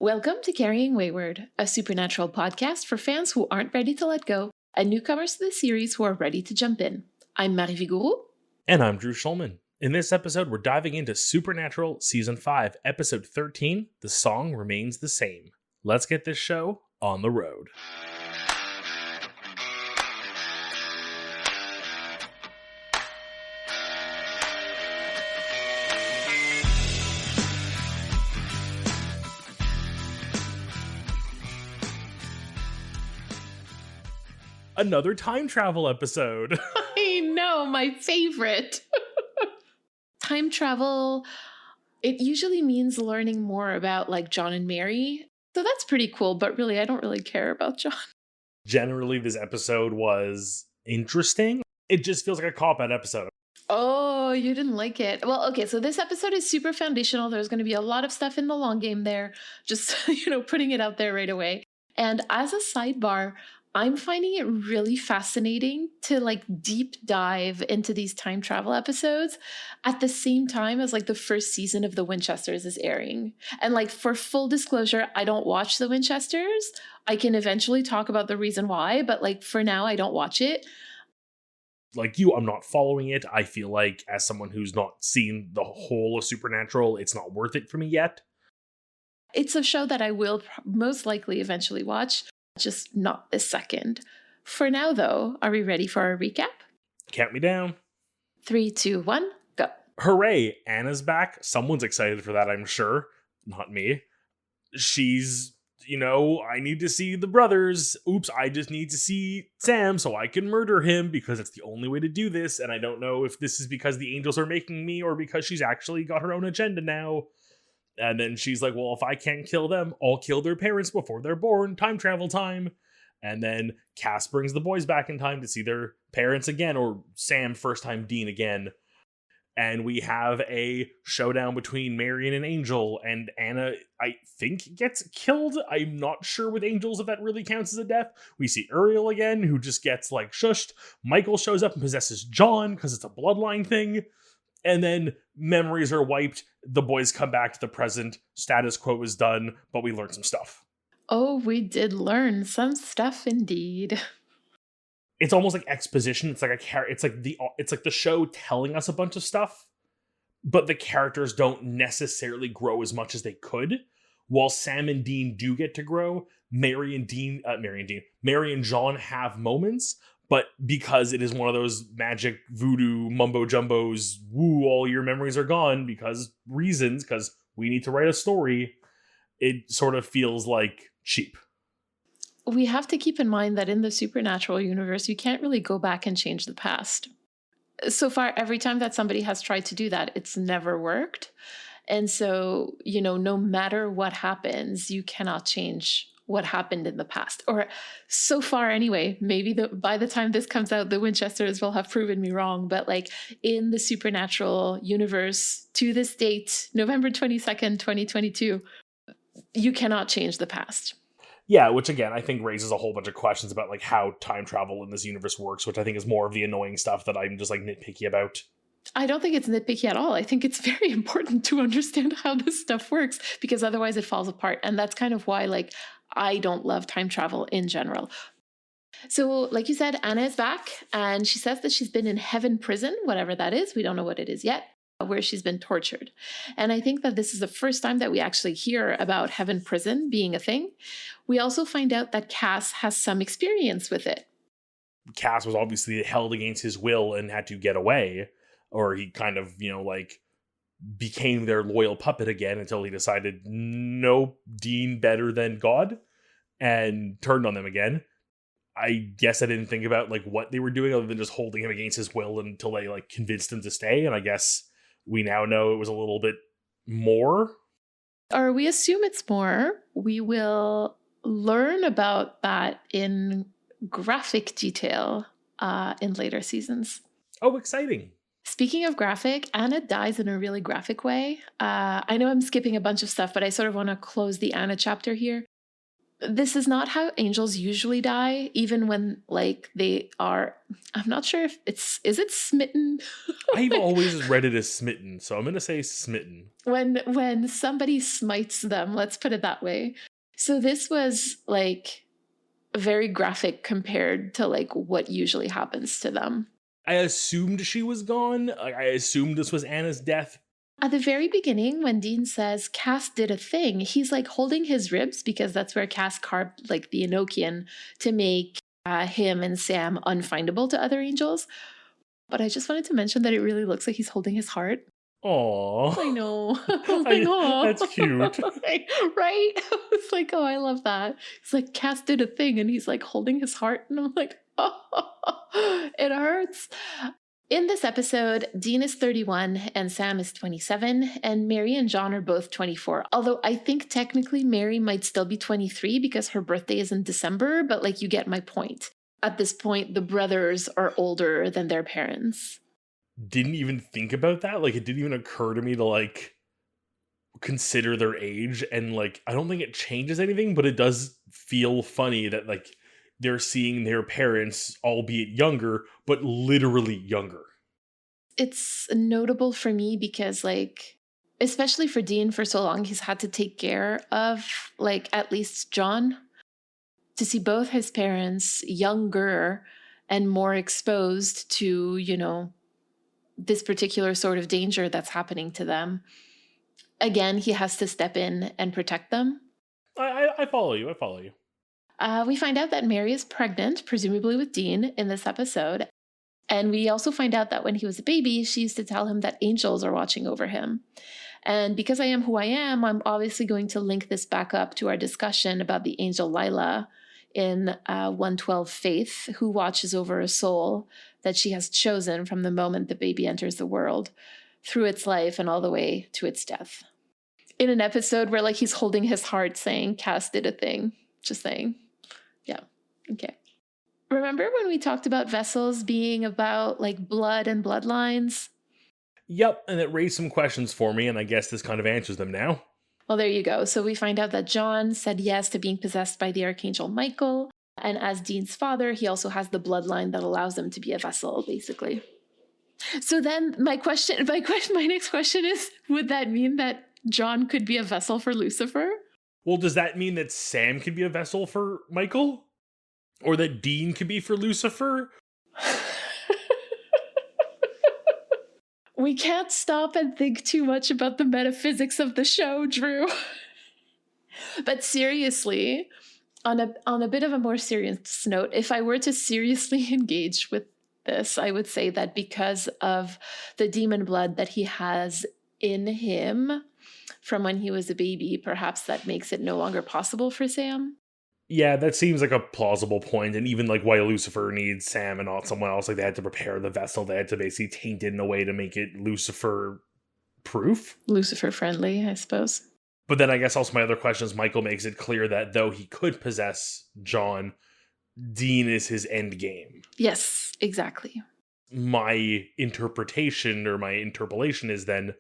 Welcome to Carrying Wayward, a supernatural podcast for fans who aren't ready to let go and newcomers to the series who are ready to jump in. I'm Marie Vigourou. And I'm Drew Schulman. In this episode, we're diving into Supernatural Season 5, Episode 13, The Song Remains the Same. Let's get this show on the road. Another time travel episode. I know, my favorite. Time travel, it usually means learning more about like John and Mary. So that's pretty cool, but really, I don't really care about John. Generally, this episode was interesting. It just feels like a cop-out episode. Oh, you didn't like it. Well, okay, so this episode is super foundational. There's going to be a lot of stuff in the long game there. Just, putting it out there right away. And as a sidebar, I'm finding it really fascinating to like deep dive into these time travel episodes at the same time as like the first season of The Winchesters is airing. And like for full disclosure, I don't watch The Winchesters. I can eventually talk about the reason why, but like for now, I don't watch it. Like you, I'm not following it. I feel like as someone who's not seen the whole of Supernatural, it's not worth it for me yet. It's a show that I will most likely eventually watch. Just not this second. For now, though, are we ready for our recap? Count me down. 3, 2, 1, go. Hooray, Anna's back. Someone's excited for that, I'm sure. Not me. She's, I need to see the brothers. Oops, I just need to see Sam so I can murder him because it's the only way to do this. And I don't know if this is because the angels are making me or because she's actually got her own agenda now. And then she's like, well, if I can't kill them, I'll kill their parents before they're born. Time travel time. And then Cass brings the boys back in time to see their parents again, or Sam, first time Dean again. And we have a showdown between Marion and Angel. And Anna, I think, gets killed. I'm not sure with Angels if that really counts as a death. We see Uriel again, who just gets like shushed. Michael shows up and possesses John because it's a bloodline thing. And then memories are wiped. The boys come back to the present. Status quo is done, but we learned some stuff. Oh, we did learn some stuff indeed. It's almost like exposition. It's like it's like the show telling us a bunch of stuff, but the characters don't necessarily grow as much as they could. While Sam and Dean do get to grow, Mary and John have moments. But because it is one of those magic voodoo mumbo jumbos, woo, all your memories are gone because we need to write a story, it sort of feels like cheap. We have to keep in mind that in the supernatural universe, you can't really go back and change the past. So far, every time that somebody has tried to do that, it's never worked. And so, no matter what happens, you cannot change what happened in the past, or so far anyway. Maybe by the time this comes out, the Winchesters will have proven me wrong, but like in the supernatural universe to this date, November 22nd, 2022, you cannot change the past. Yeah, which again, I think raises a whole bunch of questions about like how time travel in this universe works, which I think is more of the annoying stuff that I'm just like nitpicky about. I don't think it's nitpicky at all. I think it's very important to understand how this stuff works because otherwise it falls apart. And that's kind of why like I don't love time travel in general. So like you said, Anna is back and she says that she's been in heaven prison, whatever that is. We don't know what it is yet, where she's been tortured. And I think that this is the first time that we actually hear about heaven prison being a thing. We also find out that Cass has some experience with it. Cass was obviously held against his will and had to get away, or he kind of, became their loyal puppet again until he decided, no, Dean better than God, and turned on them again. I guess I didn't think about like what they were doing other than just holding him against his will until they like convinced him to stay. And I guess we now know it was a little bit more. Or we assume it's more. We will learn about that in graphic detail in later seasons. Oh, exciting. Speaking of graphic, Anna dies in a really graphic way. I know I'm skipping a bunch of stuff, but I sort of want to close the Anna chapter here. This is not how angels usually die, even when like they are, I'm not sure if is it smitten? I've Like, always read it as smitten, so I'm going to say smitten. when somebody smites them, let's put it that way. So this was like very graphic compared to like what usually happens to them. I assumed she was gone. I assumed this was Anna's death. At the very beginning, when Dean says Cass did a thing, he's like holding his ribs because that's where Cass carved like the Enochian to make him and Sam unfindable to other angels. But I just wanted to mention that it really looks like he's holding his heart. Aww. I know. I'm like, That's cute. Right? It's like, oh, I love that. It's like Cass did a thing and he's like holding his heart. And I'm like, oh, it hurts. In this episode, Dean is 31 and Sam is 27, and Mary and John are both 24. Although I think technically Mary might still be 23 because her birthday is in December, but like you get my point. At this point, the brothers are older than their parents. Didn't even think about that. Like, it didn't even occur to me to like consider their age, and like I don't think it changes anything, but it does feel funny that like they're seeing their parents, albeit younger, but literally younger. It's notable for me because like, especially for Dean, for so long he's had to take care of like at least John. To see both his parents younger and more exposed to, you know, this particular sort of danger that's happening to them. Again, he has to step in and protect them. I follow you. I follow you. We find out that Mary is pregnant, presumably with Dean, in this episode. And we also find out that when he was a baby, she used to tell him that angels are watching over him. And because I am who I am, I'm obviously going to link this back up to our discussion about the angel Lila in 112 Faith, who watches over a soul that she has chosen from the moment the baby enters the world through its life and all the way to its death. In an episode where like he's holding his heart saying Cass did a thing. Just saying. Yeah. Okay. Remember when we talked about vessels being about like blood and bloodlines? Yep, and it raised some questions for me, and I guess this kind of answers them now. Well, there you go. So we find out that John said yes to being possessed by the Archangel Michael. And as Dean's father, he also has the bloodline that allows him to be a vessel, basically. So then my next question is, would that mean that John could be a vessel for Lucifer? Well, does that mean that Sam could be a vessel for Michael? Or that Dean could be for Lucifer? We can't stop and think too much about the metaphysics of the show, Drew. But seriously, on a bit of a more serious note, if I were to seriously engage with this, I would say that because of the demon blood that he has in him from when he was a baby, perhaps that makes it no longer possible for Sam. Yeah, that seems like a plausible point, and even like why Lucifer needs Sam and not someone else. Like they had to prepare the vessel, they had to basically taint it in a way to make it Lucifer proof. Lucifer friendly, I suppose. But then I guess also my other question is Michael makes it clear that though he could possess John, Dean is his end game. Yes, exactly. My interpretation or my interpolation is then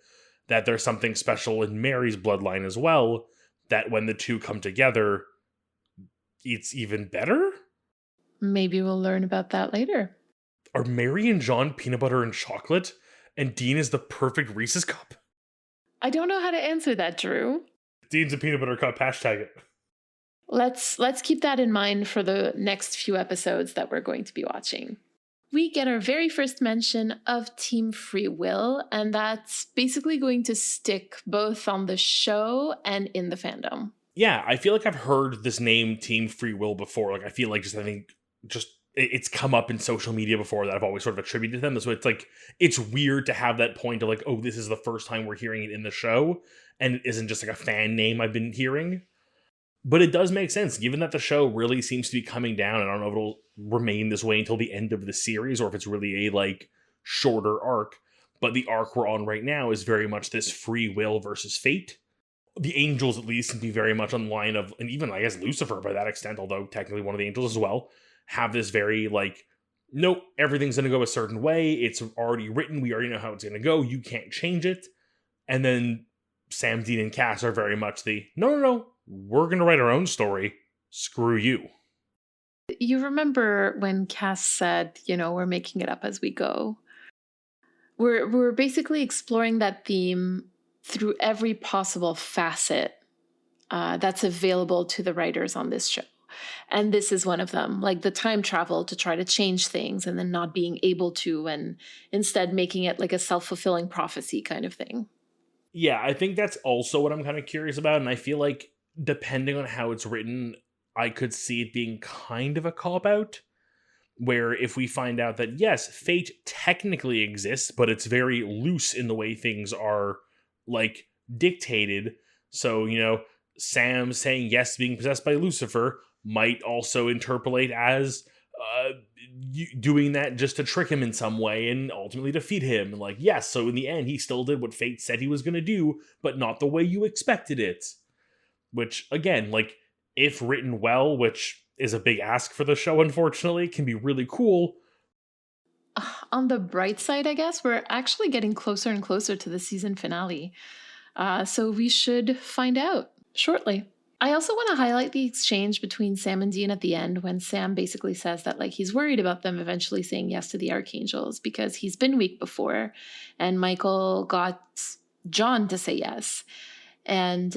that there's something special in Mary's bloodline as well, that when the two come together, it's even better? Maybe we'll learn about that later. Are Mary and John peanut butter and chocolate, and Dean is the perfect Reese's cup? I don't know how to answer that, Drew. Dean's a peanut butter cup, hashtag it. Let's keep that in mind for the next few episodes that we're going to be watching. We get our very first mention of Team Free Will, and that's basically going to stick both on the show and in the fandom. Yeah, I feel like I've heard this name Team Free Will before. Like, I feel like it's come up in social media before that I've always sort of attributed to them. So it's like, it's weird to have that point of like, oh, this is the first time we're hearing it in the show, and it isn't just like a fan name I've been hearing. But it does make sense, given that the show really seems to be coming down, and I don't know if it'll remain this way until the end of the series, or if it's really a, like, shorter arc. But the arc we're on right now is very much this free will versus fate. The angels, at least, seem to be very much on the line of, and even, I guess, Lucifer by that extent, although technically one of the angels as well, have this very, like, nope, everything's going to go a certain way, it's already written, we already know how it's going to go, you can't change it. And then Sam, Dean, and Cass are very much the, no, we're going to write our own story. Screw you. You remember when Cass said, we're making it up as we go. We're basically exploring that theme through every possible facet that's available to the writers on this show. And this is one of them, like the time travel to try to change things and then not being able to, and instead making it like a self-fulfilling prophecy kind of thing. Yeah, I think that's also what I'm kind of curious about. And I feel like depending on how it's written, I could see it being kind of a cop out. Where if we find out that, yes, fate technically exists, but it's very loose in the way things are, like, dictated. So, Sam saying yes to being possessed by Lucifer might also interpolate as doing that just to trick him in some way and ultimately defeat him. Like, yes, so in the end, he still did what fate said he was going to do, but not the way you expected it. Which, again, like, if written well, which is a big ask for the show, unfortunately, can be really cool. On the bright side, I guess, we're actually getting closer and closer to the season finale. So we should find out shortly. I also want to highlight the exchange between Sam and Dean at the end when Sam basically says that he's worried about them eventually saying yes to the Archangels because he's been weak before and Michael got John to say yes. And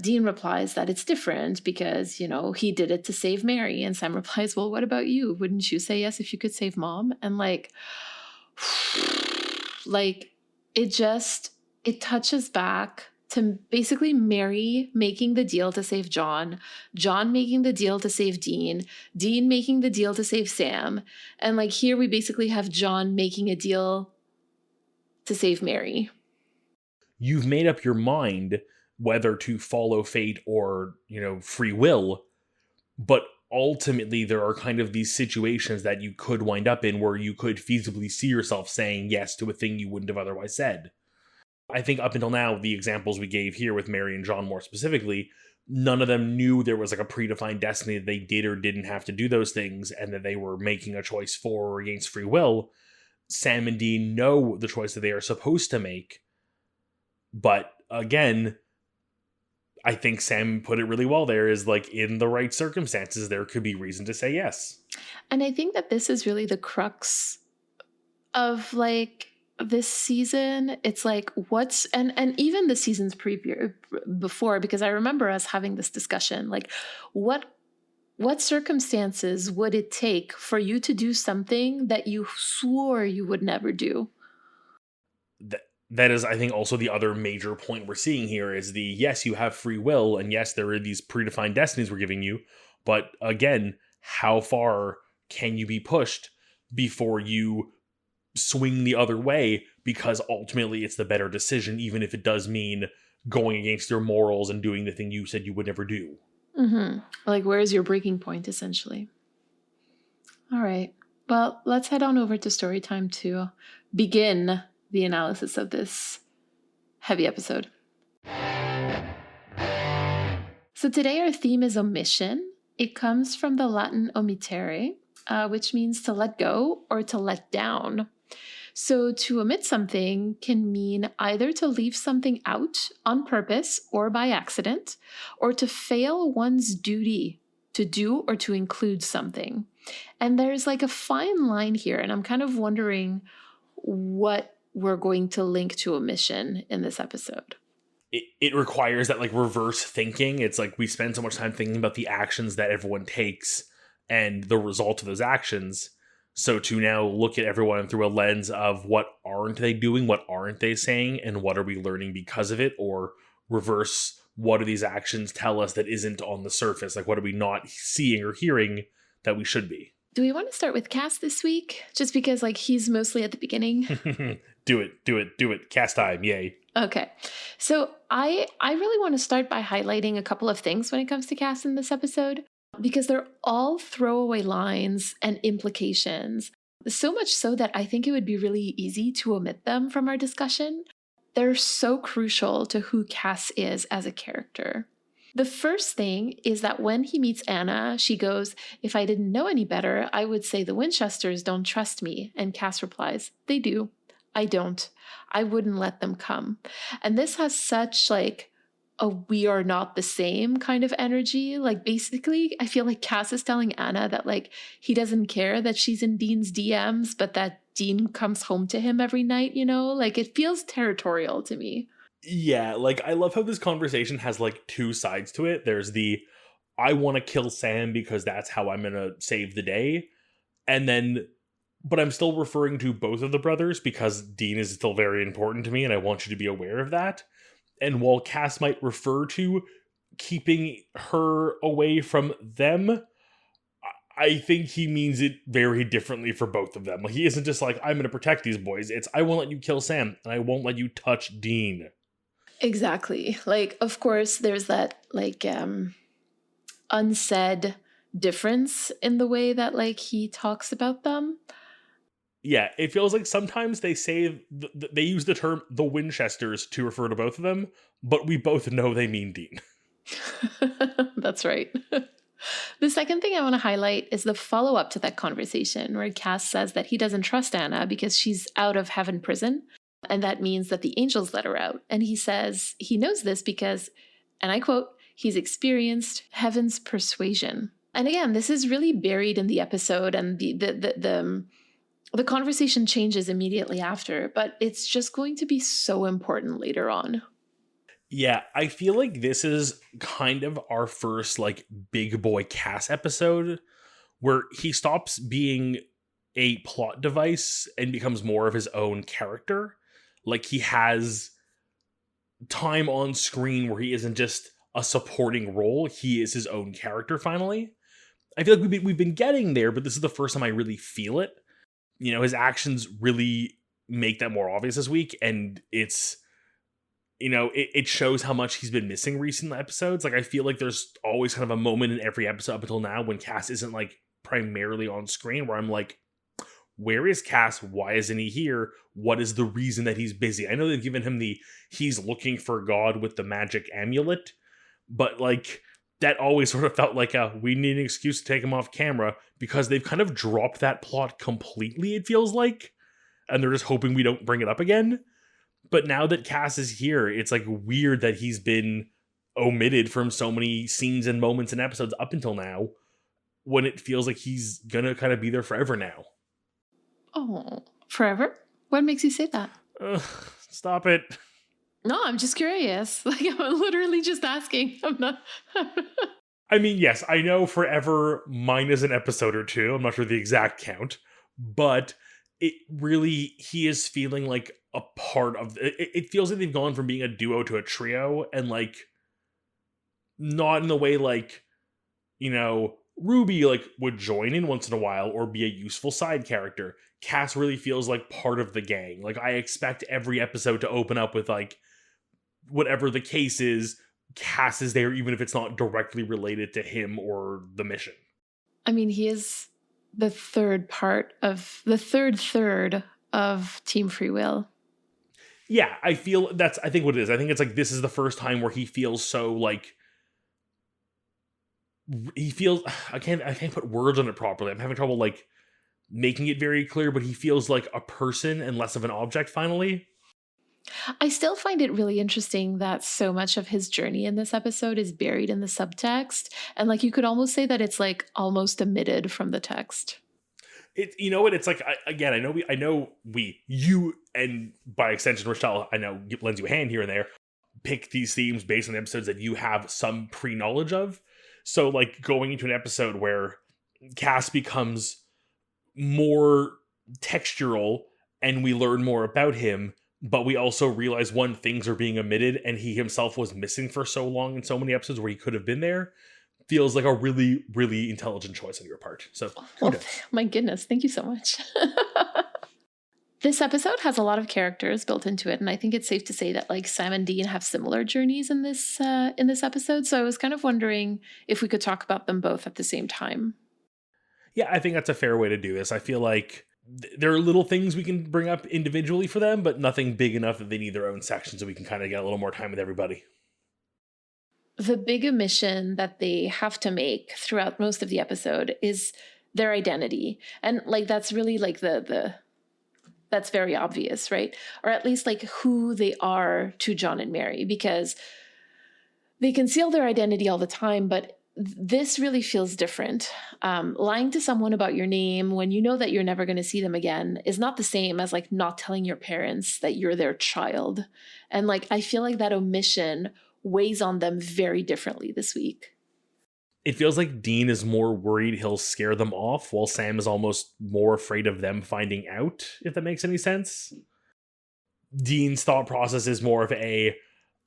Dean replies that it's different because, he did it to save Mary. And Sam replies, well, what about you? Wouldn't you say yes if you could save Mom? And it touches back to basically Mary making the deal to save John, John making the deal to save Dean, Dean making the deal to save Sam. And here we basically have John making a deal to save Mary. You've made up your mind whether to follow fate or, free will, but ultimately there are kind of these situations that you could wind up in where you could feasibly see yourself saying yes to a thing you wouldn't have otherwise said. I think up until now, the examples we gave here with Mary and John more specifically, none of them knew there was a predefined destiny that they did or didn't have to do those things and that they were making a choice for or against free will. Sam and Dean know the choice that they are supposed to make. But again, I think Sam put it really well there, is in the right circumstances, there could be reason to say yes. And I think that this is really the crux of this season. It's what's, and even the seasons before, because I remember us having this discussion, what circumstances would it take for you to do something that you swore you would never do? That is, I think, also the other major point we're seeing here is yes, you have free will, and yes, there are these predefined destinies we're giving you, but again, how far can you be pushed before you swing the other way, because ultimately it's the better decision, even if it does mean going against your morals and doing the thing you said you would never do. Mm-hmm. Where's your breaking point, essentially? All right. Well, let's head on over to story time to begin the analysis of this heavy episode. So today our theme is omission. It comes from the Latin omittere, which means to let go or to let down. So to omit something can mean either to leave something out on purpose or by accident, or to fail one's duty to do or to include something. And there's a fine line here, and I'm kind of wondering what we're going to link to omission in this episode. It requires that reverse thinking. It's we spend so much time thinking about the actions that everyone takes and the result of those actions. So to now look at everyone through a lens of what aren't they doing, what aren't they saying, and what are we learning because of it, or reverse, what do these actions tell us that isn't on the surface? What are we not seeing or hearing that we should be? Do we want to start with Cass this week? Just because he's mostly at the beginning. Do it. Cast time, yay. Okay. So I really want to start by highlighting a couple of things when it comes to Cass in this episode, because they're all throwaway lines and implications. So much so that I think it would be really easy to omit them from our discussion. They're so crucial to who Cass is as a character. The first thing is that when he meets Anna, she goes, "If I didn't know any better, I would say the Winchesters don't trust me." And Cass replies, "They do. I don't. I wouldn't let them come." And this has such a we are not the same kind of energy. Like basically, I feel like Cass is telling Anna that like he doesn't care that she's in Dean's DMs, but that Dean comes home to him every night, you know? Like it feels territorial to me. Yeah, like I love how this conversation has like two sides to it. There's the I want to kill Sam because that's how I'm going to save the day. And then but I'm still referring to both of the brothers because Dean is still very important to me and I want you to be aware of that. And while Cass might refer to keeping her away from them, I think he means it very differently for both of them. Like he isn't just like I'm going to protect these boys. It's I won't let you kill Sam and I won't let you touch Dean. Exactly. Like, of course, there's that like unsaid difference in the way that like he talks about them. Yeah, it feels like sometimes they say they use the term the Winchesters to refer to both of them, but we both know they mean Dean. That's right. The second thing I want to highlight is the follow up to that conversation where Cass says that he doesn't trust Anna because she's out of heaven prison. And that means that the angels let her out. And he says he knows this because, and I quote, he's experienced heaven's persuasion. And again, this is really buried in the episode, and the conversation changes immediately after, but it's just going to be so important later on. Yeah, I feel like this is kind of our first like big boy Cass episode where he stops being a plot device and becomes more of his own character. Like he has time on screen where he isn't just a supporting role, he is his own character finally. I feel like we've been getting there, but this is the first time I really feel it. You know, his actions really make that more obvious this week, and it's, you know, it shows how much he's been missing recent episodes. Like I feel like there's always kind of a moment in every episode up until now when Cass isn't like primarily on screen where I'm like, where is Cass? Why isn't he here? What is the reason that he's busy? I know they've given him the he's looking for God with the magic amulet, but like that always sort of felt like a we need an excuse to take him off camera because they've kind of dropped that plot completely, it feels like, and they're just hoping we don't bring it up again. But now that Cass is here, it's like weird that he's been omitted from so many scenes and moments and episodes up until now when it feels like he's gonna kind of be there forever now. Oh, forever? What makes you say that? Ugh, stop it. No, I'm just curious. Like, I'm literally just asking. I'm not. I mean, yes, I know forever minus an episode or two. I'm not sure the exact count, but it really, he is feeling like a part of it feels like they've gone from being a duo to a trio, and like not in the way like, you know, Ruby like would join in once in a while or be a useful side character. Cass really feels like part of the gang. Like I expect every episode to open up with like whatever the case is, Cass is there even if it's not directly related to him or the mission. I mean, he is the third third of Team Free Will. Yeah, I think what it is. I think it's like this is the first time where he feels so like he feels I can't put words on it properly. I'm having trouble like making it very clear, but he feels like a person and less of an object finally. I still find it really interesting that so much of his journey in this episode is buried in the subtext. And like you could almost say that it's like almost omitted from the text. It, you know what? It's like, again, you, and by extension, Rochelle, I know lends you a hand here and there, pick these themes based on the episodes that you have some pre-knowledge of. So like going into an episode where Cass becomes more textural and we learn more about him, but we also realize things are being omitted and he himself was missing for so long in so many episodes where he could have been there, feels like a really, really intelligent choice on your part. So well, my goodness, thank you so much. This episode has a lot of characters built into it, and I think it's safe to say that like Sam and Dean have similar journeys in this episode. So I was kind of wondering if we could talk about them both at the same time. Yeah, I think that's a fair way to do this. I feel like there are little things we can bring up individually for them, but nothing big enough that they need their own section, so we can kind of get a little more time with everybody. The big omission that they have to make throughout most of the episode is their identity. And like that's really like the that's very obvious, right? Or at least like who they are to John and Mary, because They conceal their identity all the time, but this really feels different. Lying to someone about your name when you know that you're never going to see them again is not the same as like not telling your parents that you're their child. And like, I feel like that omission weighs on them very differently this week. It feels like Dean is more worried he'll scare them off, while Sam is almost more afraid of them finding out, if that makes any sense. Dean's thought process is more of a,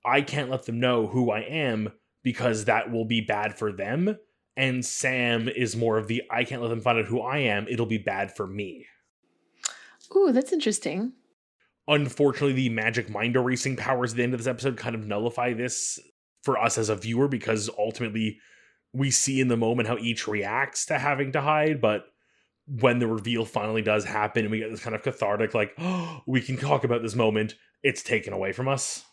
I can't let them know who I am because that will be bad for them. And Sam is more of the, I can't let them find out who I am, it'll be bad for me. Ooh, that's interesting. Unfortunately, the magic mind erasing powers at the end of this episode kind of nullify this for us as a viewer, because ultimately we see in the moment how each reacts to having to hide, but when the reveal finally does happen and we get this kind of cathartic, like, oh, we can talk about this moment, it's taken away from us.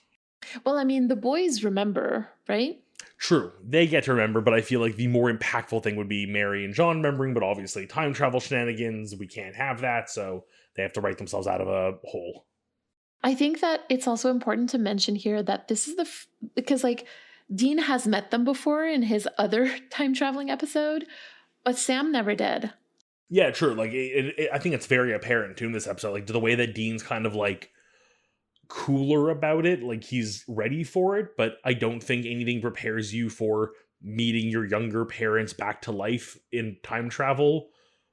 Well, I mean, the boys remember, right? True, they get to remember, but I feel like the more impactful thing would be Mary and John remembering, but obviously time travel shenanigans, we can't have that, so they have to write themselves out of a hole. I think that it's also important to mention here that this is because like Dean has met them before in his other time traveling episode, but Sam never did. Yeah, true. Like, I think it's very apparent too in this episode, like the way that Dean's kind of like cooler about it, like he's ready for it, but I don't think anything prepares you for meeting your younger parents back to life in time travel,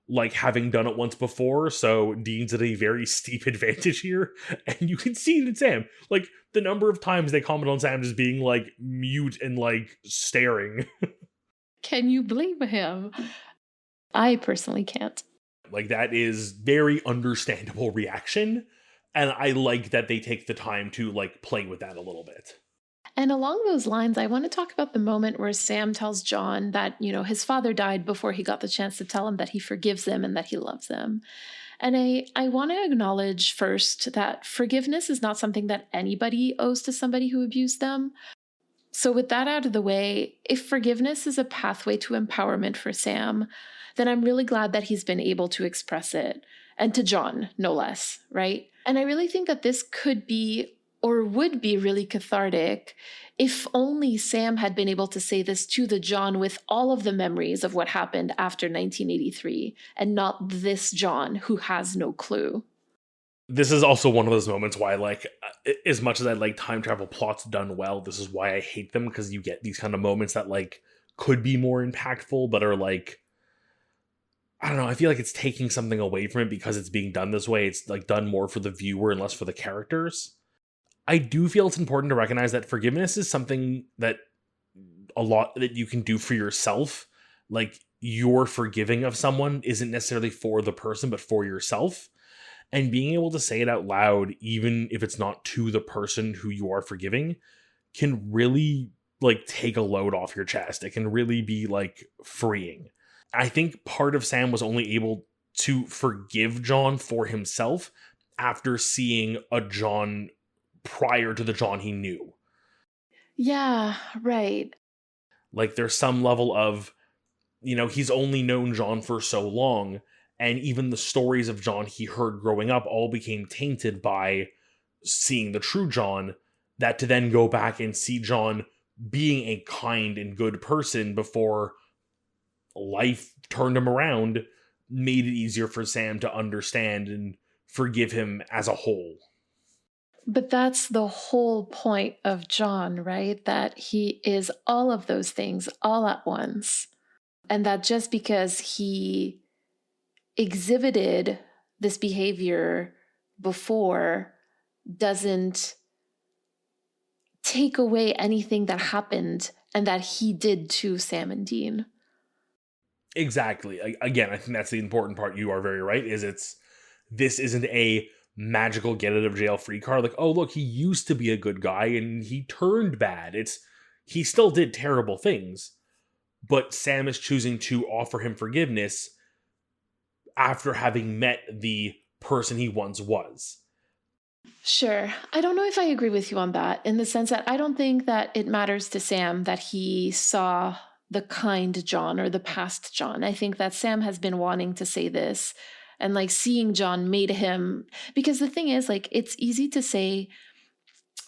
like having done it once before. So Dean's at a very steep advantage here, and you can see it in Sam. Like the number of times they comment on Sam just being like mute and like staring. Can you blame him? I personally can't. Like that is very understandable reaction. And I like that they take the time to like play with that a little bit. And along those lines, I want to talk about the moment where Sam tells John that, his father died before he got the chance to tell him that he forgives him and that he loves him. And I want to acknowledge first that forgiveness is not something that anybody owes to somebody who abused them. So with that out of the way, if forgiveness is a pathway to empowerment for Sam, then I'm really glad that he's been able to express it. And to John, no less, right? And I really think that this could be or would be really cathartic if only Sam had been able to say this to the John with all of the memories of what happened after 1983, and not this John who has no clue. This is also one of those moments why, like, as much as I like time travel plots done well, this is why I hate them, because you get these kind of moments that, like, could be more impactful, but are, like, I don't know, I feel like it's taking something away from it because it's being done this way. It's, like, done more for the viewer and less for the characters. I do feel it's important to recognize that forgiveness is something that a lot that you can do for yourself. Like, your forgiving of someone isn't necessarily for the person, but for yourself. And being able to say it out loud, even if it's not to the person who you are forgiving, can really, like, take a load off your chest. It can really be, like, freeing. I think part of Sam was only able to forgive John for himself after seeing a John prior to the John he knew. Yeah, right. Like, there's some level of, he's only known John for so long, and even the stories of John he heard growing up all became tainted by seeing the true John, that to then go back and see John being a kind and good person before life turned him around made it easier for Sam to understand and forgive him as a whole. But that's the whole point of John, right? That he is all of those things all at once. And that just because he exhibited this behavior before doesn't take away anything that happened and that he did to Sam and Dean. Exactly. Again, I think that's the important part. You are very right. This isn't a magical get out of jail free card. Like, oh look, he used to be a good guy and he turned bad. He still did terrible things, but Sam is choosing to offer him forgiveness after having met the person he once was. Sure. I don't know if I agree with you on that, in the sense that I don't think that it matters to Sam that he saw the kind John or the past John. I think that Sam has been wanting to say this, and like seeing John made him, because the thing is, like, it's easy to say,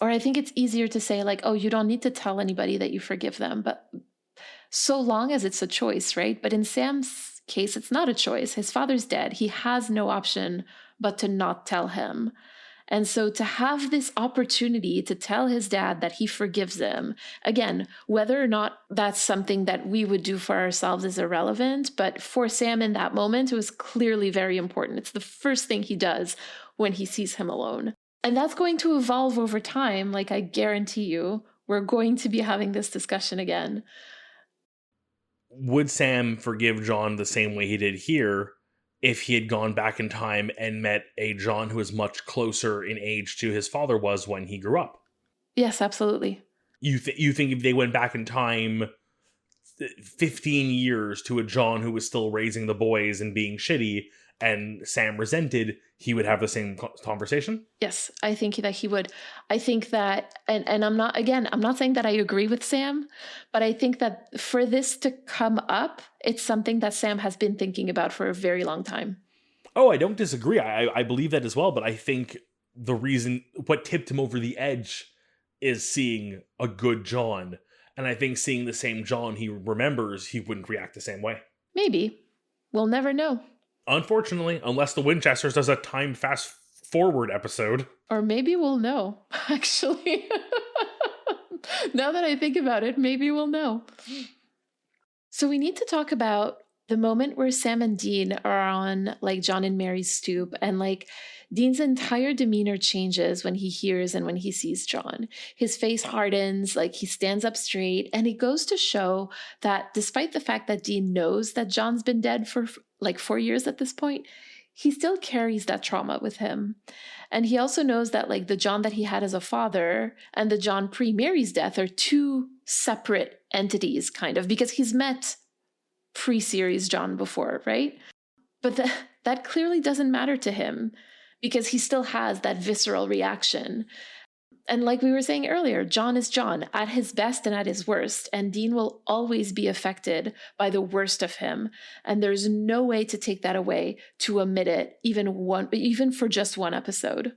Or I think it's easier to say like, oh, you don't need to tell anybody that you forgive them, but so long as it's a choice, right? But in Sam's case, it's not a choice. His father's dead. He has no option but to not tell him. And so to have this opportunity to tell his dad that he forgives him, again, whether or not that's something that we would do for ourselves is irrelevant. But for Sam in that moment, it was clearly very important. It's the first thing he does when he sees him alone. And that's going to evolve over time. Like, I guarantee you, we're going to be having this discussion again. Would Sam forgive John the same way he did here if he had gone back in time and met a John who was much closer in age to his father was when he grew up? Yes, absolutely. You think if they went back in time 15 years to a John who was still raising the boys and being shitty, and Sam resented, he would have the same conversation? Yes, I think that he would. I think that, and I'm not saying that I agree with Sam, but I think that for this to come up, it's something that Sam has been thinking about for a very long time. Oh, I don't disagree. I believe that as well, but I think what tipped him over the edge is seeing a good John. And I think seeing the same John he remembers, he wouldn't react the same way. Maybe. We'll never know. Unfortunately, unless the Winchesters does a time fast forward episode. Or maybe we'll know, actually. Now that I think about it, maybe we'll know. So we need to talk about the moment where Sam and Dean are on like John and Mary's stoop, and like Dean's entire demeanor changes when he hears and when he sees John. His face hardens, like he stands up straight, and it goes to show that despite the fact that Dean knows that John's been dead for like 4 years at this point, he still carries that trauma with him. And he also knows that like the John that he had as a father and the John pre-Mary's death are two separate entities, kind of, because he's met pre-series John before, right? But that clearly doesn't matter to him because he still has that visceral reaction. And like we were saying earlier, John is John at his best and at his worst, and Dean will always be affected by the worst of him. And there's no way to take that away, to omit it, even for just one episode.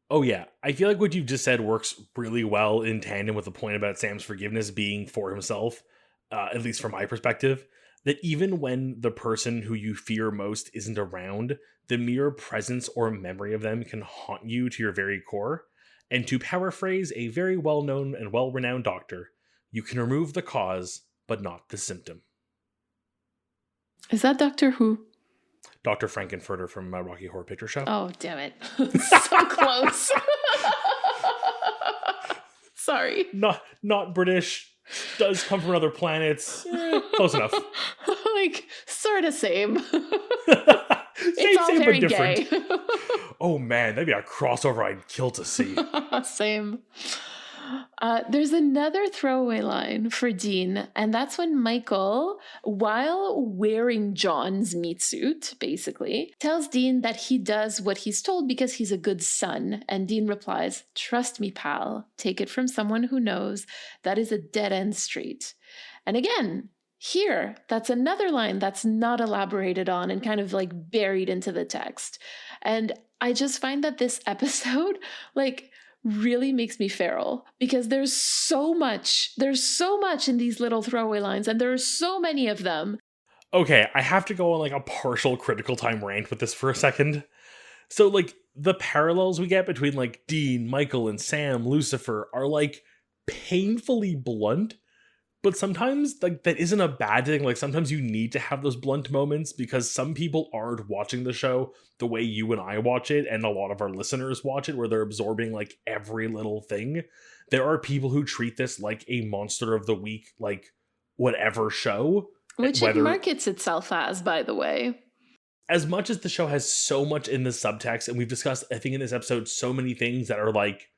Oh yeah, I feel like what you just said works really well in tandem with the point about Sam's forgiveness being for himself, at least from my perspective. That even when the person who you fear most isn't around, the mere presence or memory of them can haunt you to your very core. And to paraphrase a very well-known and well-renowned doctor, you can remove the cause, but not the symptom. Is that Doctor Who? Dr. Frankenfurter from Rocky Horror Picture Show. Oh, damn it. So close. Sorry. Not British. Does come from other planets. Close enough. Like, sort of same. It's all same very but different. Gay. Oh man, that'd be a crossover I'd kill to see. Same. There's another throwaway line for Dean, and that's when Michael, while wearing John's meat suit, basically, tells Dean that he does what he's told because he's a good son. And Dean replies, "Trust me, pal. Take it from someone who knows. That is a dead-end street." And again, here, that's another line that's not elaborated on and kind of like buried into the text. And I just find that this episode, like, really makes me feral because there's so much in these little throwaway lines, and there are so many of them. Okay, I have to go on like a partial critical time rant with this for a second. So like the parallels we get between like Dean, Michael, and Sam, Lucifer are like painfully blunt, but sometimes like that isn't a bad thing. Like sometimes you need to have those blunt moments because some people aren't watching the show the way you and I watch it, and a lot of our listeners watch it, where they're absorbing like every little thing. There are people who treat this like a monster of the week, like whatever show. Which it markets itself as, by the way. As much as the show has so much in the subtext, and we've discussed, I think in this episode, so many things that are like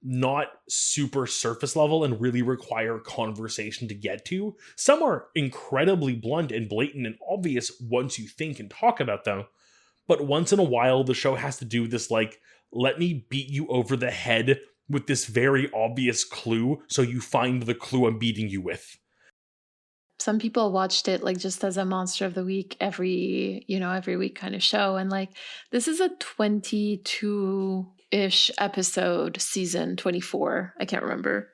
not super surface level and really require conversation to get to. Some are incredibly blunt and blatant and obvious once you think and talk about them. But once in a while, the show has to do this, like, let me beat you over the head with this very obvious clue so you find the clue I'm beating you with. Some people watched it like just as a monster of the week every week kind of show. And like, this is a 22 ish episode, season 24. I can't remember.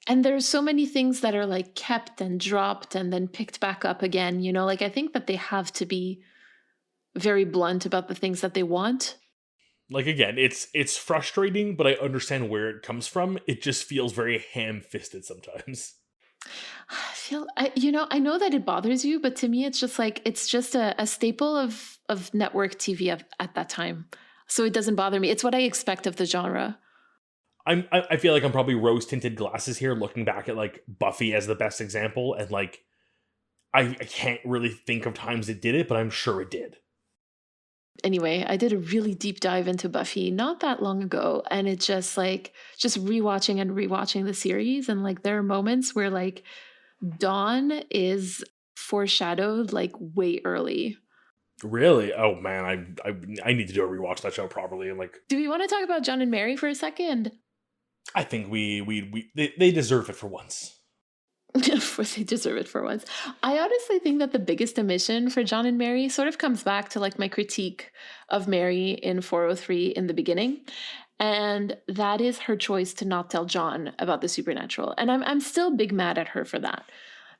And there's so many things that are like kept and dropped and then picked back up again. Like I think that they have to be very blunt about the things that they want. Like again, it's frustrating, but I understand where it comes from. It just feels very ham-fisted sometimes. I know that it bothers you, but to me, it's just like, it's just a staple of network TV at that time. So it doesn't bother me. It's what I expect of the genre. I feel like I'm probably rose-tinted glasses here, looking back at like Buffy as the best example, and like I can't really think of times it did it, but I'm sure it did. Anyway, I did a really deep dive into Buffy not that long ago, and it's just like just rewatching and rewatching the series, and like there are moments where like Dawn is foreshadowed like way early. Really? Oh man, I need to do a rewatch of that show properly. And like, Do we want to talk about John and Mary for a second? I think they deserve it for once. Of course, they deserve it for once. I honestly think that the biggest omission for John and Mary sort of comes back to like my critique of Mary in 403 in the beginning. And that is her choice to not tell John about the supernatural. And I'm still big mad at her for that.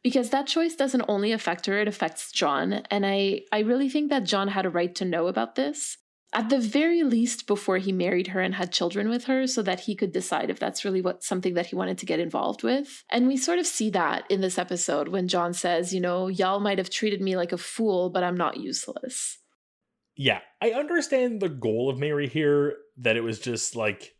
Because that choice doesn't only affect her, it affects John. And I really think that John had a right to know about this. At the very least, before he married her and had children with her, so that he could decide if that's really something that he wanted to get involved with. And we sort of see that in this episode when John says, y'all might have treated me like a fool, but I'm not useless. Yeah, I understand the goal of Mary here, that it was just like,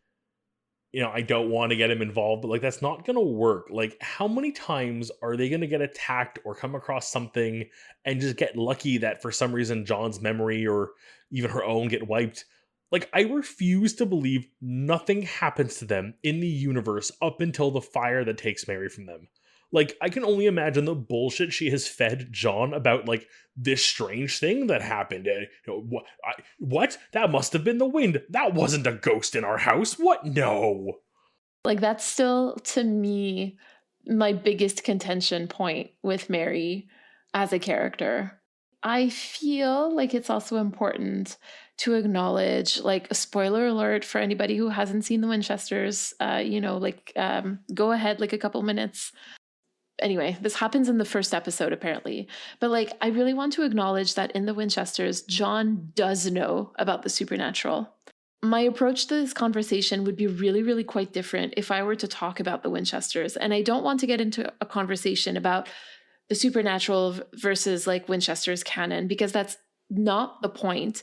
I don't want to get him involved, but like that's not going to work. Like, how many times are they going to get attacked or come across something and just get lucky that for some reason John's memory or even her own get wiped? Like, I refuse to believe nothing happens to them in the universe up until the fire that takes Mary from them. Like, I can only imagine the bullshit she has fed John about, like, this strange thing that happened. What? That must have been the wind. That wasn't a ghost in our house. What? No. Like, that's still, to me, my biggest contention point with Mary as a character. I feel like it's also important to acknowledge, like, a spoiler alert for anybody who hasn't seen the Winchesters, go ahead, like, a couple minutes. Anyway, this happens in the first episode, apparently. But like, I really want to acknowledge that in the Winchesters, John does know about the supernatural. My approach to this conversation would be really, really quite different if I were to talk about the Winchesters. And I don't want to get into a conversation about the supernatural versus like Winchester's canon, because that's not the point.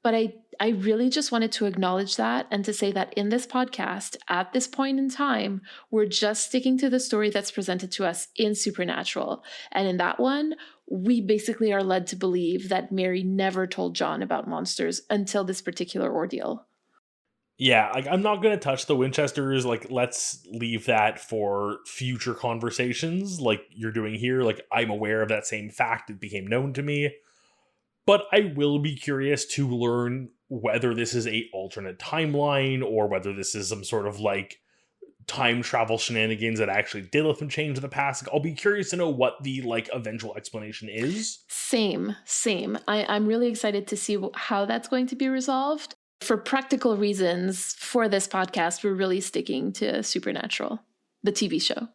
But I really just wanted to acknowledge that and to say that in this podcast, at this point in time, we're just sticking to the story that's presented to us in Supernatural. And in that one, we basically are led to believe that Mary never told John about monsters until this particular ordeal. Yeah, like, I'm not going to touch the Winchesters. Like, let's leave that for future conversations like you're doing here. Like, I'm aware of that same fact. It became known to me. But I will be curious to learn whether this is a alternate timeline or whether this is some sort of like time travel shenanigans that actually did let them change the past. I'll be curious to know what the like eventual explanation is. Same. I'm really excited to see how that's going to be resolved. For practical reasons, for this podcast, we're really sticking to Supernatural, the TV show.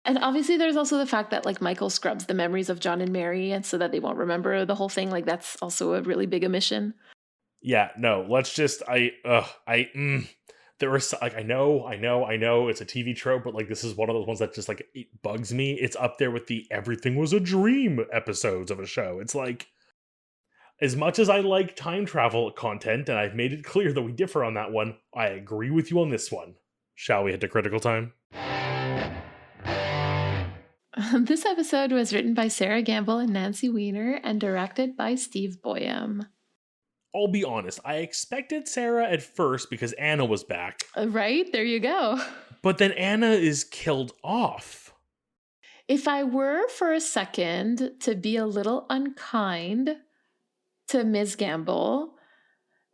And obviously there's also the fact that like Michael scrubs the memories of John and Mary, and so that they won't remember the whole thing. Like, that's also a really big omission. Yeah, no, let's just, there was like, I know it's a TV trope, but like, this is one of those ones that just like, it bugs me. It's up there with the everything was a dream episodes of a show. It's like, as much as I like time travel content, and I've made it clear that we differ on that one, I agree with you on this one. Shall we head to critical time? This episode was written by Sarah Gamble and Nancy Weiner and directed by Steve Boyum. I'll be honest, I expected Sarah at first because Anna was back. Right? There you go. But then Anna is killed off. If I were for a second to be a little unkind to Ms. Gamble,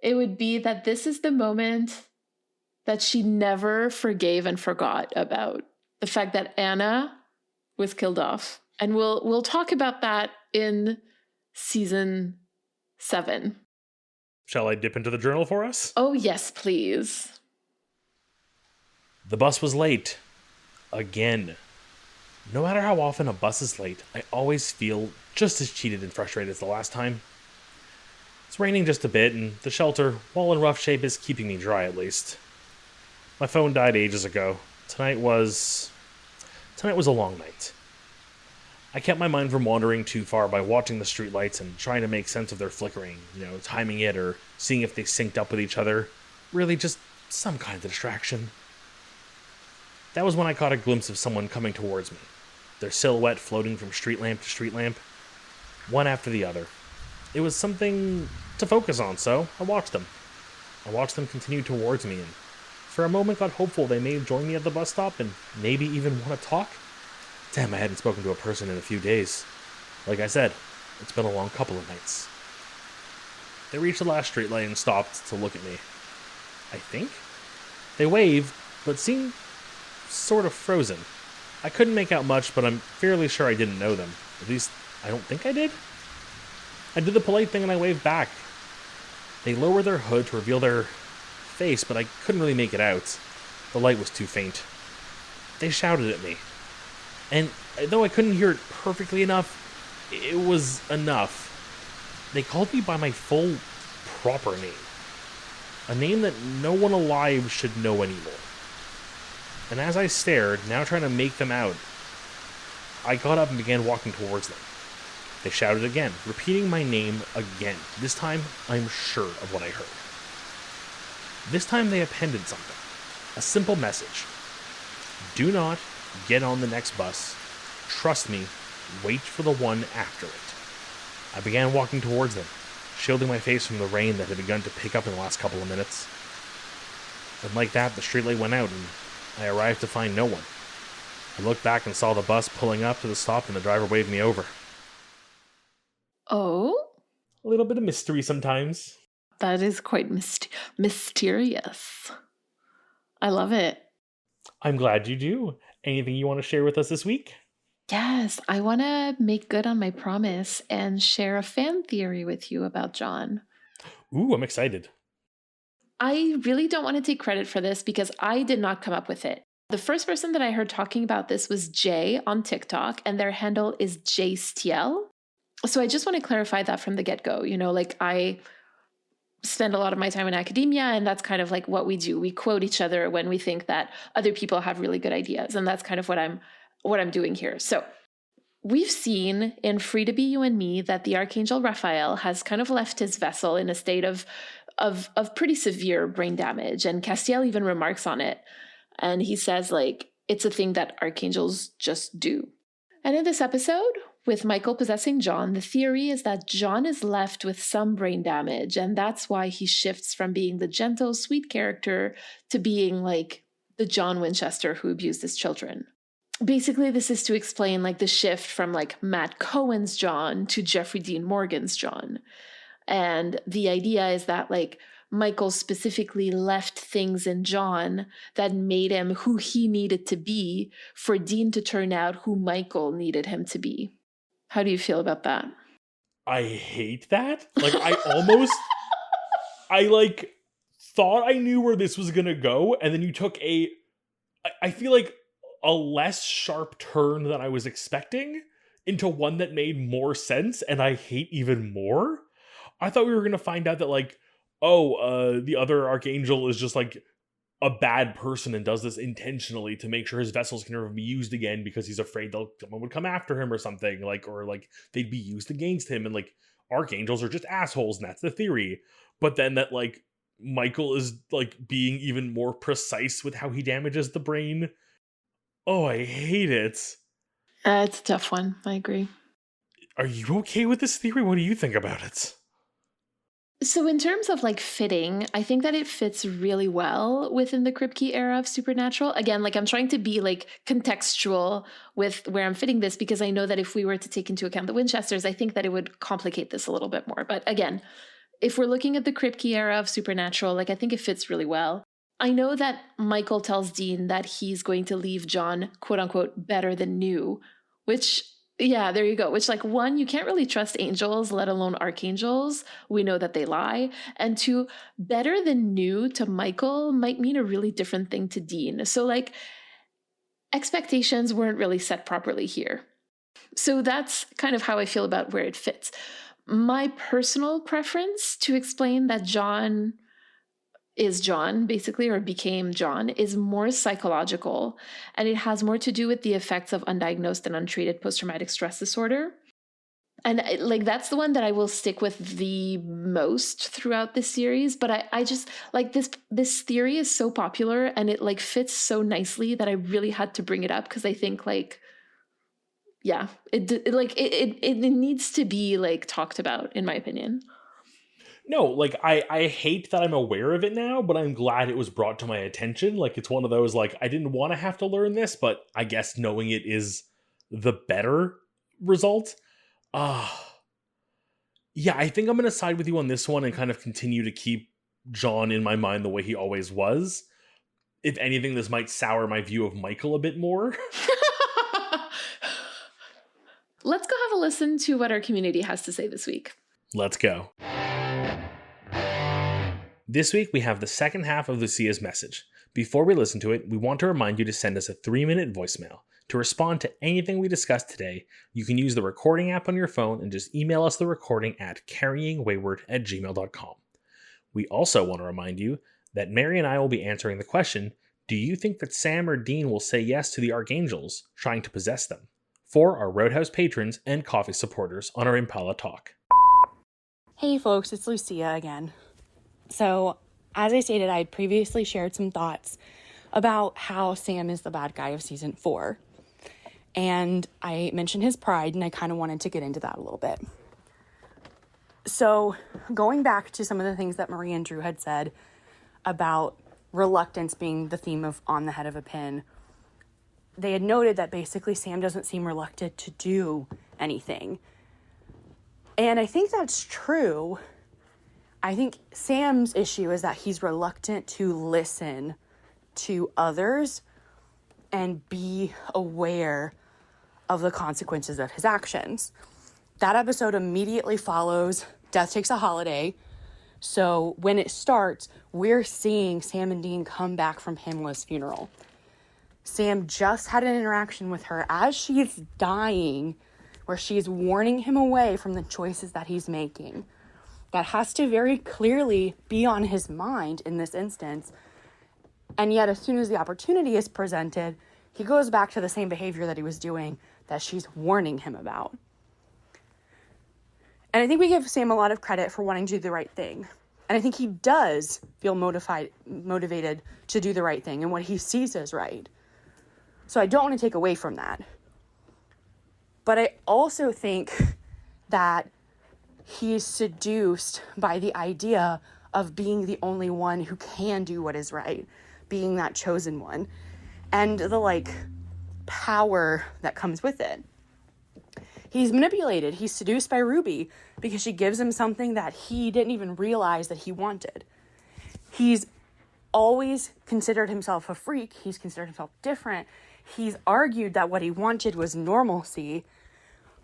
it would be that this is the moment that she never forgave and forgot about. The fact that Anna was killed off. And we'll talk about that in season 7. Shall I dip into the journal for us? Oh, yes, please. The bus was late. Again. No matter how often a bus is late, I always feel just as cheated and frustrated as the last time. It's raining just a bit, and the shelter, while in rough shape, is keeping me dry at least. My phone died ages ago. Tonight was a long night. I kept my mind from wandering too far by watching the streetlights and trying to make sense of their flickering, timing it or seeing if they synced up with each other. Really just some kind of distraction. That was when I caught a glimpse of someone coming towards me, their silhouette floating from street lamp to street lamp, one after the other. It was something to focus on, so I watched them. I watched them continue towards me, and for a moment got hopeful they may join me at the bus stop and maybe even want to talk. Damn, I hadn't spoken to a person in a few days. Like I said, it's been a long couple of nights. They reached the last streetlight and stopped to look at me. I think? They waved, but seemed sort of frozen. I couldn't make out much, but I'm fairly sure I didn't know them. At least, I don't think I did. I did the polite thing and I waved back. They lowered their hood to reveal their face, but I couldn't really make it out. The light was too faint. They shouted at me. And though I couldn't hear it perfectly enough, it was enough. They called me by my full, proper name. A name that no one alive should know anymore. And as I stared, now trying to make them out, I got up and began walking towards them. They shouted again, repeating my name again. This time, I'm sure of what I heard. This time they appended something. A simple message. Do not get on the next bus. Trust me, wait for the one after it. I began walking towards them, shielding my face from the rain that had begun to pick up in the last couple of minutes. And like that, the streetlight went out, and I arrived to find no one. I looked back and saw the bus pulling up to the stop, and the driver waved me over. Oh? A little bit of mystery sometimes. That is quite mysterious. I love it. I'm glad you do. Anything you want to share with us this week? Yes, I want to make good on my promise and share a fan theory with you about John. Ooh, I'm excited. I really don't want to take credit for this because I did not come up with it. The first person that I heard talking about this was Jay on TikTok, and their handle is JSTL. So I just want to clarify that from the get-go. I spend a lot of my time in academia, and that's kind of like what we do. We quote each other when we think that other people have really good ideas, and that's kind of what I'm doing here. So we've seen in Free to Be You and Me that the Archangel Raphael has kind of left his vessel in a state of pretty severe brain damage, and Castiel even remarks on it, and he says it's a thing that archangels just do. And in this episode, with Michael possessing John, the theory is that John is left with some brain damage, and that's why he shifts from being the gentle, sweet character to being like the John Winchester who abused his children. Basically, this is to explain the shift from Matt Cohen's John to Jeffrey Dean Morgan's John. And the idea is that Michael specifically left things in John that made him who he needed to be for Dean to turn out who Michael needed him to be. How do you feel about that? I hate that. Thought I knew where this was gonna go, and then you took I feel like a less sharp turn than I was expecting into one that made more sense, and I hate even more. I thought we were gonna find out that the other archangel is just a bad person and does this intentionally to make sure his vessels can never be used again because he's afraid someone would come after him or something, or they'd be used against him, and archangels are just assholes, and that's the theory. But then that Michael is being even more precise with how he damages the brain. Oh, I hate it. It's a tough one. I agree. Are you okay with this theory? What do you think about it? So in terms of fitting, I think that it fits really well within the Kripke era of Supernatural. Again, I'm trying to be contextual with where I'm fitting this, because I know that if we were to take into account the Winchesters, I think that it would complicate this a little bit more. But again, if we're looking at the Kripke era of Supernatural, I think it fits really well. I know that Michael tells Dean that he's going to leave John, quote unquote, better than new, which Yeah, there you go. Which, like, one, you can't really trust angels, let alone archangels. We know that they lie. And two, better than new to Michael might mean a really different thing to Dean. So, like, expectations weren't really set properly here. So that's kind of how I feel about where it fits. My personal preference to explain that John is John, basically, or became John, is more psychological, and it has more to do with the effects of undiagnosed and untreated post-traumatic stress disorder. And like, that's the one that I will stick with the most throughout this series. But I just like this theory is so popular and it like fits so nicely that I really had to bring it up, because I think like, yeah, it needs to be like talked about, in my opinion. No, like I hate that I'm aware of it now, but I'm glad it was brought to my attention. Like it's one of those like I didn't want to have to learn this, but I guess knowing it is the better result. Yeah, I think I'm going to side with you on this one and kind of continue to keep John in my mind the way he always was. If anything, this might sour my view of Michael a bit more. Let's go have a listen to what our community has to say this week. Let's go. This week, we have the second half of Lucia's message. Before we listen to it, we want to remind you to send us a 3-minute voicemail. To respond to anything we discussed today, you can use the recording app on your phone and just email us the recording at carryingwayward@gmail.com. We also want to remind you that Mary and I will be answering the question, do you think that Sam or Dean will say yes to the Archangels trying to possess them? For our Roadhouse patrons and coffee supporters on our Impala Talk. Hey folks, it's Lucia again. So, as I stated, I had previously shared some thoughts about how Sam is the bad guy of season 4. And I mentioned his pride, and I kind of wanted to get into that a little bit. So, going back to some of the things that Marie and Drew had said about reluctance being the theme of On the Head of a Pin, they had noted that basically Sam doesn't seem reluctant to do anything. And I think that's true. I think Sam's issue is that he's reluctant to listen to others and be aware of the consequences of his actions. That episode immediately follows Death Takes a Holiday. So when it starts, we're seeing Sam and Dean come back from Pamela's funeral. Sam just had an interaction with her as she's dying, where she's warning him away from the choices that he's making. That has to very clearly be on his mind in this instance. And yet, as soon as the opportunity is presented, he goes back to the same behavior that he was doing that she's warning him about. And I think we give Sam a lot of credit for wanting to do the right thing. And I think he does feel motivated to do the right thing and what he sees as right. So I don't want to take away from that. But I also think that he's seduced by the idea of being the only one who can do what is right, being that chosen one, and the power that comes with it. He's manipulated. He's seduced by Ruby because she gives him something that he didn't even realize that he wanted. He's always considered himself a freak. He's considered himself different. He's argued that what he wanted was normalcy.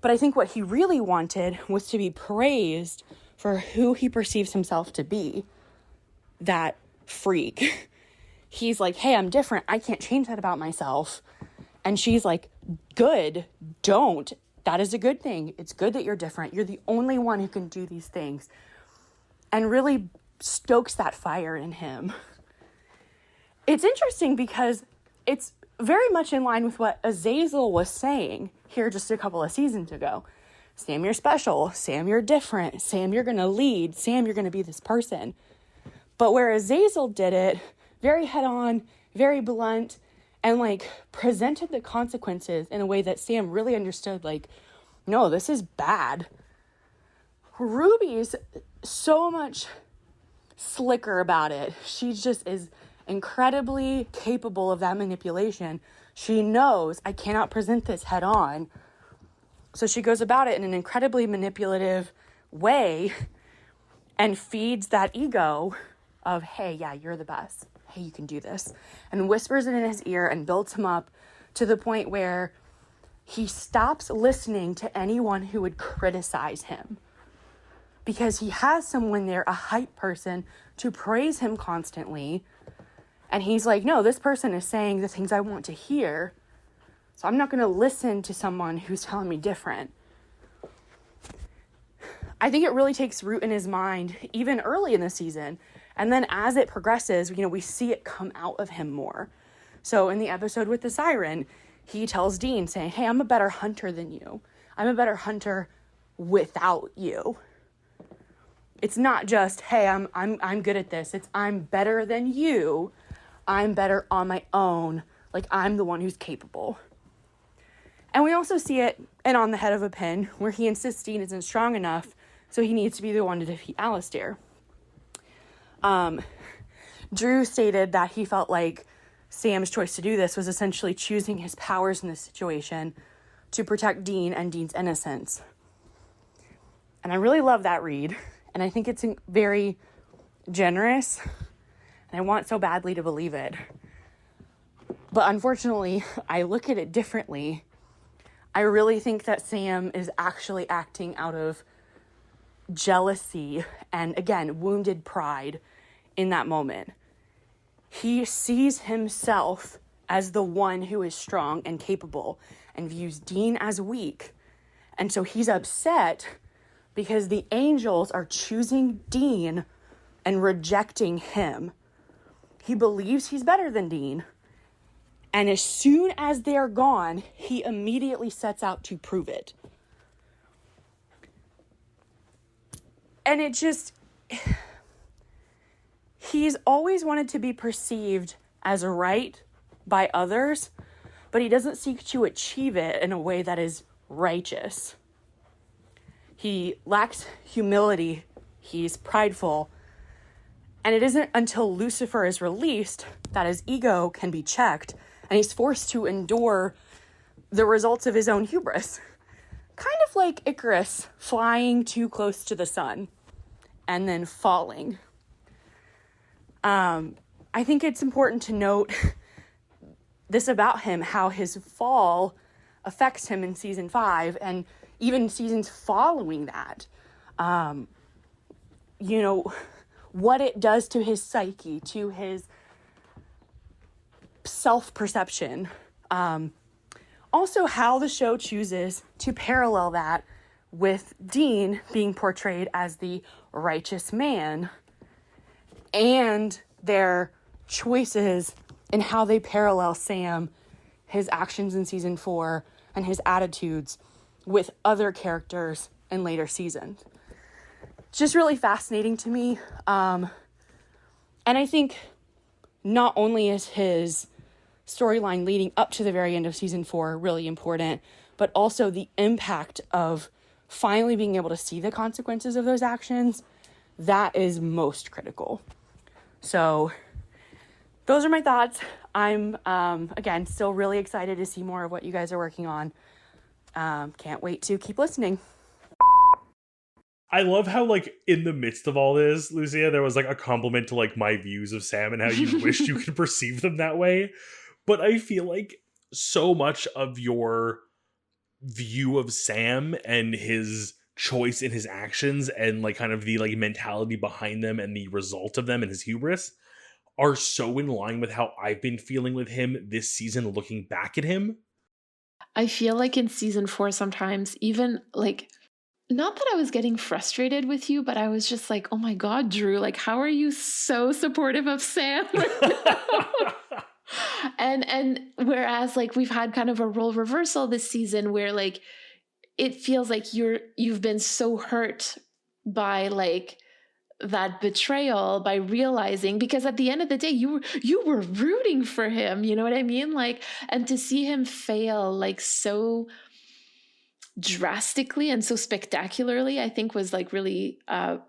But I think what he really wanted was to be praised for who he perceives himself to be. That freak. He's like, hey, I'm different. I can't change that about myself. And she's like, good, don't. That is a good thing. It's good that you're different. You're the only one who can do these things. And really stokes that fire in him. It's interesting because it's very much in line with what Azazel was saying here just a couple of seasons ago. Sam, you're special. Sam, you're different. Sam, you're going to lead. Sam, you're going to be this person. But where Azazel did it, very head on, very blunt, and presented the consequences in a way that Sam really understood, no, this is bad. Ruby's so much slicker about it. She just is incredibly capable of that manipulation. She knows I cannot present this head on. So she goes about it in an incredibly manipulative way and feeds that ego of, hey, yeah, you're the best. Hey, you can do this. And whispers it in his ear and builds him up to the point where he stops listening to anyone who would criticize him because he has someone there, a hype person, to praise him constantly. And he's like, no, this person is saying the things I want to hear, so I'm not going to listen to someone who's telling me different. I think it really takes root in his mind even early in the season. And then as it progresses, we see it come out of him more. So in the episode with the siren, he tells Dean saying, hey, I'm a better hunter than you. I'm a better hunter without you. It's not just, hey, I'm good at this. It's I'm better than you. I'm better on my own. Like, I'm the one who's capable. And we also see it, and on the head of a pin, where he insists Dean isn't strong enough, so he needs to be the one to defeat Alistair. Drew stated that he felt like Sam's choice to do this was essentially choosing his powers in this situation to protect Dean and Dean's innocence. And I really love that read, and I think it's very generous, and I want so badly to believe it. But unfortunately, I look at it differently. I really think that Sam is actually acting out of jealousy and, again, wounded pride in that moment. He sees himself as the one who is strong and capable and views Dean as weak. And so he's upset because the angels are choosing Dean and rejecting him. He believes he's better than Dean. And as soon as they're gone, he immediately sets out to prove it. And it just, he's always wanted to be perceived as right by others, but he doesn't seek to achieve it in a way that is righteous. He lacks humility. He's prideful. And it isn't until Lucifer is released that his ego can be checked, and he's forced to endure the results of his own hubris. Kind of like Icarus flying too close to the sun and then falling. I think it's important to note this about him, how his fall affects him in season 5 and even seasons following that. What it does to his psyche, to his self-perception. Also, how the show chooses to parallel that with Dean being portrayed as the righteous man and their choices and how they parallel Sam, his actions in season 4, and his attitudes with other characters in later seasons. Just really fascinating to me. And I think not only is his storyline leading up to the very end of season 4 really important, but also the impact of finally being able to see the consequences of those actions, that is most critical. So those are my thoughts. I'm, again, still really excited to see more of what you guys are working on. Can't wait to keep listening. I love how, in the midst of all this, Lucia, there was, a compliment to, my views of Sam and how you wished you could perceive them that way. But I feel like so much of your view of Sam and his choice in his actions and, kind of the, mentality behind them and the result of them and his hubris are so in line with how I've been feeling with him this season, looking back at him. I feel like in season 4 sometimes, even, not that I was getting frustrated with you, but I was just like, oh my God, Drew, how are you so supportive of Sam? And whereas we've had kind of a role reversal this season where it feels like you've been so hurt by that betrayal, by realizing, because at the end of the day you were rooting for him, you know what I mean? And to see him fail so drastically and so spectacularly, I think was really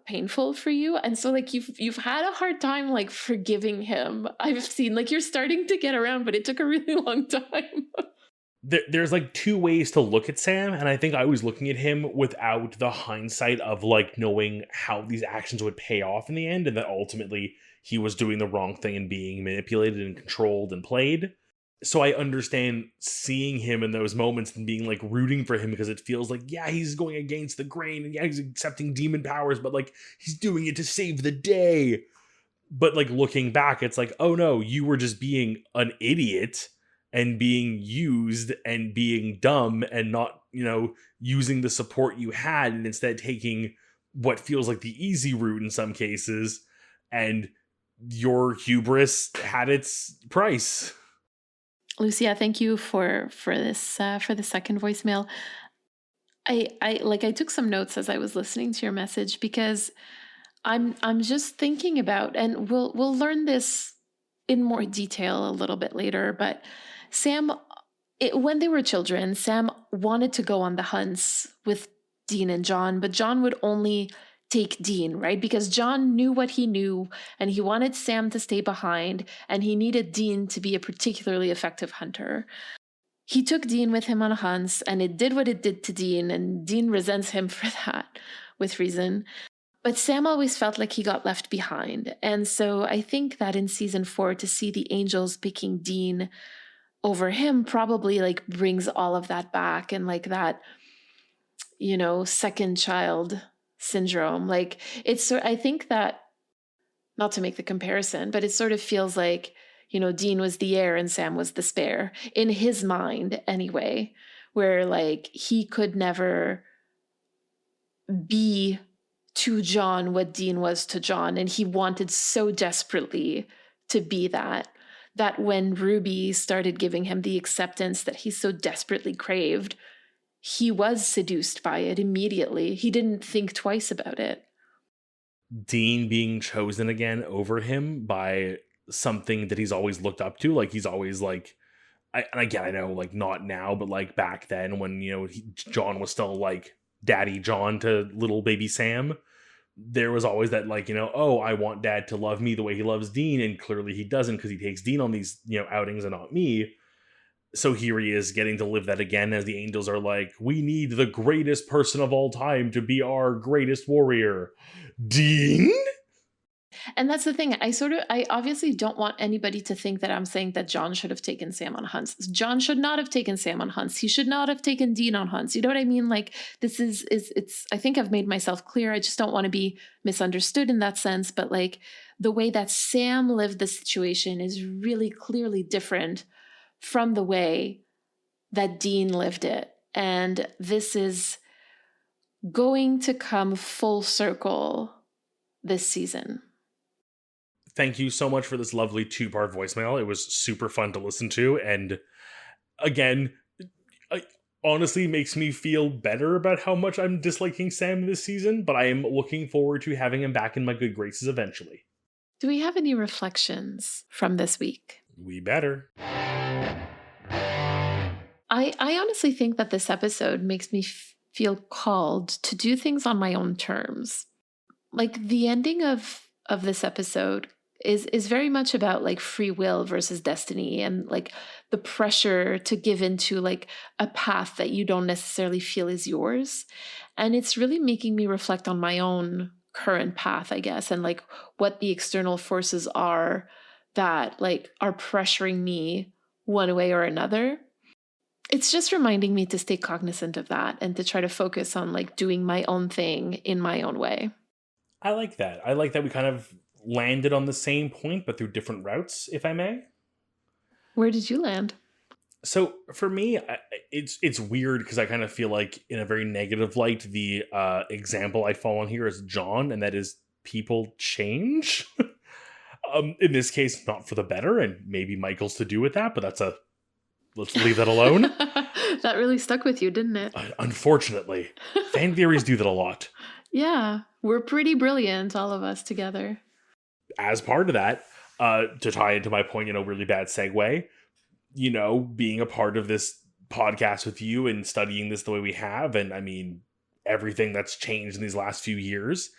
painful for you. And so you've had a hard time forgiving him. I've seen you're starting to get around, but it took a really long time. There's 2 ways to look at Sam, and I think I was looking at him without the hindsight of knowing how these actions would pay off in the end, and that ultimately he was doing the wrong thing and being manipulated and controlled and played. So I understand seeing him in those moments and being like rooting for him, because it feels like, yeah, he's going against the grain and yeah, he's accepting demon powers, but like he's doing it to save the day. But like looking back, it's like, oh no, you were just being an idiot and being used and being dumb and not, using the support you had, and instead taking what feels like the easy route in some cases. And your hubris had its price. Lucia, thank you for this for the second voicemail. I took some notes as I was listening to your message, because I'm just thinking about, and we'll learn this in more detail a little bit later, but Sam, when they were children, Sam wanted to go on the hunts with Dean and John, but John would only take Dean, right? Because John knew what he knew, and he wanted Sam to stay behind, and he needed Dean to be a particularly effective hunter. He took Dean with him on hunts, and it did what it did to Dean, and Dean resents him for that, with reason. But Sam always felt like he got left behind. And so I think that in season 4, to see the Angels picking Dean over him probably like brings all of that back, and like that, second child syndrome. Like I think that, not to make the comparison, but it sort of feels like, Dean was the heir and Sam was the spare, in his mind anyway, where like he could never be to John what Dean was to John, and he wanted so desperately to be that when Ruby started giving him the acceptance that he so desperately craved, he was seduced by it immediately. He didn't think twice about it. Dean being chosen again over him by something that he's always looked up to, like he's always like, I know, like not now, but like back then when John was still like Daddy John to little baby Sam, there was always that like, oh, I want Dad to love me the way he loves Dean, and clearly he doesn't, because he takes Dean on these outings and not me. So here he is getting to live that again, as the Angels are like, we need the greatest person of all time to be our greatest warrior, Dean. And that's the thing. I obviously don't want anybody to think that I'm saying that John should have taken Sam on hunts. John should not have taken Sam on hunts. He should not have taken Dean on hunts. You know what I mean? Like, this it's, I think I've made myself clear. I just don't want to be misunderstood in that sense. But like, the way that Sam lived the situation is really clearly different from the way that Dean lived it. And this is going to come full circle this season. Thank you so much for this lovely 2-part voicemail. It was super fun to listen to. And again, it honestly makes me feel better about how much I'm disliking Sam this season, but I am looking forward to having him back in my good graces eventually. Do we have any reflections from this week? We better. I honestly think that this episode makes me feel called to do things on my own terms. Like, the ending of this episode is very much about like free will versus destiny, and like the pressure to give into like a path that you don't necessarily feel is yours. And it's really making me reflect on my own current path, I guess, and like what the external forces are that like are pressuring me one way or another. It's just reminding me to stay cognizant of that and to try to focus on like doing my own thing in my own way. I like that. I like that we kind of landed on the same point, but through different routes, if I may. Where did you land? So for me, it's weird because I kind of feel like in a very negative light, the example I fall on here is John, and that is people change. In this case, not for the better, and maybe Michael's to do with that, but let's leave that alone. That really stuck with you, didn't it? Unfortunately. Fan theories do that a lot. Yeah, we're pretty brilliant, all of us together. As part of that, to tie into my point, really bad segue, being a part of this podcast with you and studying this the way we have, and I mean, everything that's changed in these last few years,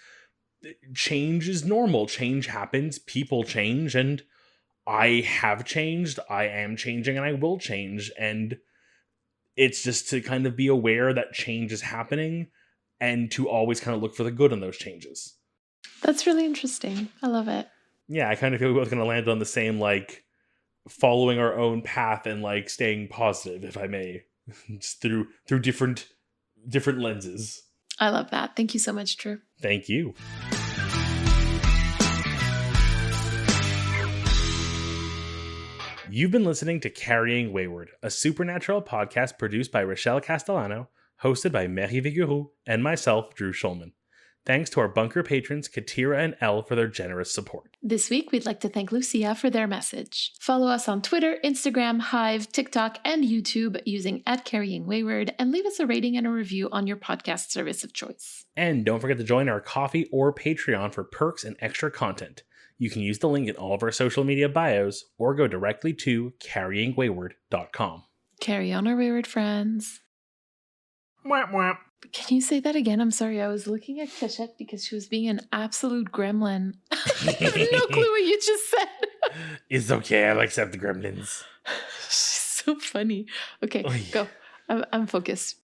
change is normal. Change happens, people change, and I have changed, I am changing, and I will change. And it's just to kind of be aware that change is happening and to always kind of look for the good in those changes. That's really interesting. I love it. Yeah, I kind of feel we both going to land on the same, like, following our own path and like staying positive, if I may, just through different lenses. I love that. Thank you so much, Drew. Thank you. You've been listening to Carrying Wayward, a supernatural podcast produced by Rochelle Castellano, hosted by Mary Vigouroux, and myself, Drew Schulman. Thanks to our bunker patrons, Katira and Elle, for their generous support. This week, we'd like to thank Lucia for their message. Follow us on Twitter, Instagram, Hive, TikTok, and YouTube using @CarryingWayward, and leave us a rating and a review on your podcast service of choice. And don't forget to join our Ko-fi or Patreon for perks and extra content. You can use the link in all of our social media bios, or go directly to carryingwayward.com. Carry on, our wayward friends. Mwah, mwah. Can you say that again? I'm sorry, I was looking at Cachette because she was being an absolute gremlin. I have no clue what you just said. It's okay, I'll accept the gremlins. She's so funny. Okay, Oy. go. I'm focused.